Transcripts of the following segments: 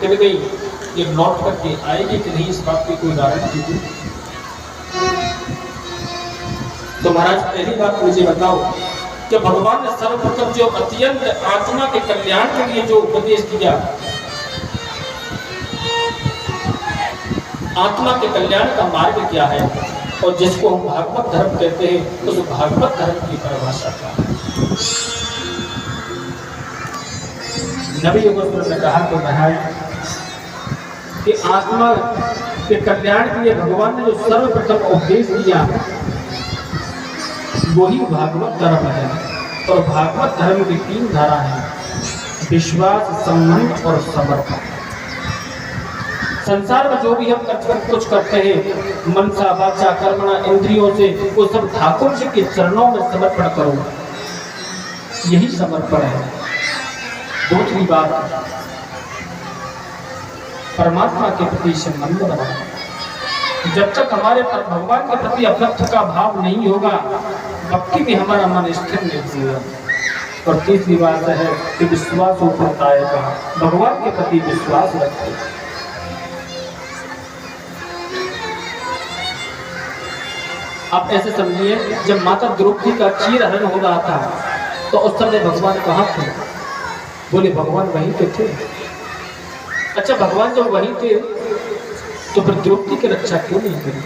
गिर गई, ये लौट करके आएगी कि नहीं, इस बात की कोई गारंटी नहीं। तो महाराज पहली बात मुझे बताओ कि भगवान ने सर्वप्रथम जो अत्यंत आत्मा के कल्याण के लिए जो उपदेश दिया, आत्मा के कल्याण का मार्ग क्या है और जिसको हम भागवत धर्म कहते हैं, उस भागवत धर्म की परिभाषा क्या है। नबी युगल ने कहा कि महाराज कि आत्मा के कल्याण के लिए भगवान ने जो सर्वप्रथम उपदेश दिया वही भागवत धर्म है। और भागवत धर्म की 3 धारा है, विश्वास, संबंध और समर्पण। संसार में जो भी हम कुछ करते हैं मनसा वाचा कर्मणा इंद्रियों से, वो सब ठाकुर जी के चरणों में समर्पण करो, यही समर्पण है। दूसरी बात, परमात्मा के प्रति संबंध बनाओ। जब तक हमारे पर भगवान के प्रति अभक्त का भाव नहीं होगा, भक्ति में हमारा मन स्थिर नहीं होगा। और तीसरी बात है कि विश्वास ऊपर आएगा, भगवान के प्रति विश्वास रखें। आप ऐसे समझिए, जब माता द्रौपदी का चीरहरण हो रहा था तो उस समय भगवान कहाँ थे? बोले भगवान वहीं पे थे। अच्छा, भगवान जब वहीं थे तो फिर द्रौपदी की रक्षा क्यों नहीं करी?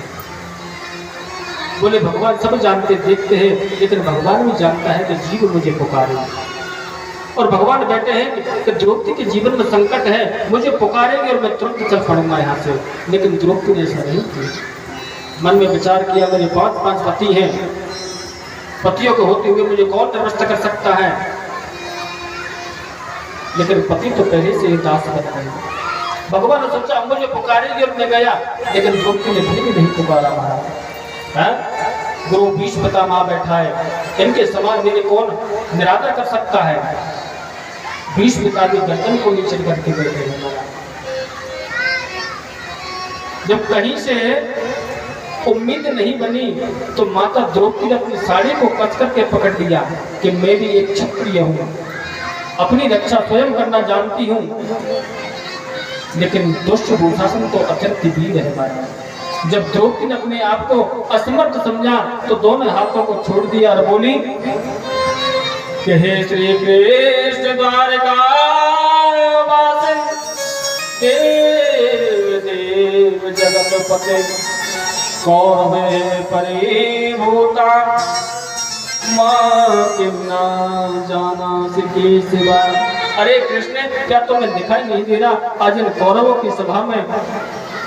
बोले भगवान सब जानते देखते हैं, लेकिन भगवान भी जानता है कि जीव मुझे पुकारे। और भगवान बैठे हैं कि द्रौपदी के जीवन में संकट है, मुझे पुकारेंगे और मैं तुरंत चल पड़ूंगा यहाँ से। लेकिन द्रौपदी ने ऐसा नहीं किया। मन में विचार किया, मेरे 5 पति हैं, पतियों को होते हुए मुझे कौन नष्ट कर सकता है? लेकिन पति तो पहले से ही दास बन गए। भगवान ने सोचा मुझे पुकारेंगे और मैं गया, लेकिन द्रौपदी ने फिर भी नहीं पुकारा। महाराज गुरु बीच पितामह बैठा है, इनके समान मेरे कौन निरादर कर सकता है? बीच पिता के गर्दन को नीचे करके बैठे हैं। जब कहीं से उम्मीद नहीं बनी तो माता द्रौपदी ने अपनी साड़ी को कस करके पकड़ लिया कि मैं भी एक क्षत्रिय हूँ, अपनी रक्षा स्वयं करना जानती हूँ। लेकिन दुष्ट दुशासन तो अत्यंत वीर है महाराज। जब द्रौपदी ने अपने आप को असमर्थ समझा तो दोनों हाथों को छोड़ दिया और बोली कि हे श्री कृष्ण द्वारकावासी, देव जगतपते, कौरवे परिभूता, मां किम ना जाना सिकी सिवा। अरे कृष्ण, क्या तुम्हें दिखाई नहीं दे रहा? आज इन कौरवों की सभा में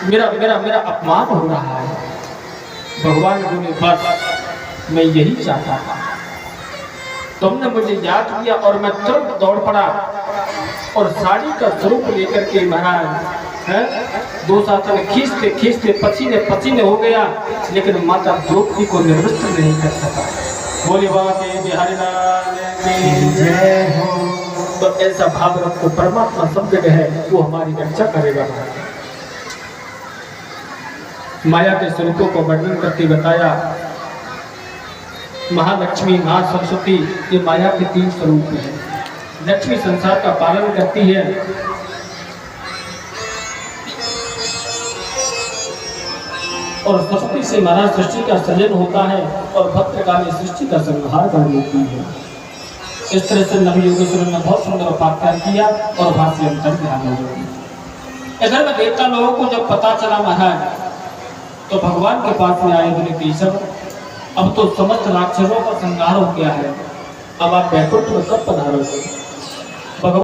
मेरा मेरा मेरा अपमान हो रहा है। भगवान बोले बस मैं यही चाहता था, तुमने मुझे याद किया और मैं तुरंत दौड़ पड़ा और साड़ी का स्वरूप लेकर के महाराज दुशासन खींचते खींचते पसीने हो गया, लेकिन माता द्रौपदी को निर्वस्त्र नहीं कर सका। बोले बाबा बिहारी लाल की जय हो। तो ऐसा भाव रखो, परमात्मा सब जगह है, वो हमारी रक्षा करेगा। माया के स्वरूपों को वर्णन करके बताया, महालक्ष्मी, मां सरस्वती, ये माया के 3 स्वरूप हैं। लक्ष्मी संसार का पालन करती है, और सरस्वती से महाराज सृष्टि का सृजन होता है और भद्रकाली सृष्टि का संहार कर देती है। इस तरह से नबी योगेश्वर ने बहुत सुंदर उपाख्यान किया और भाष्य अंतर ध्यान हो गया। इधर में देवता लोगों को जब पता चला महाराज, तो भगवान के पास में आए, बोले केशव, अब तो समस्त राक्षसों का संहार हो गया है, अब आप बैकुंठ में कब पधारोगे? भगवान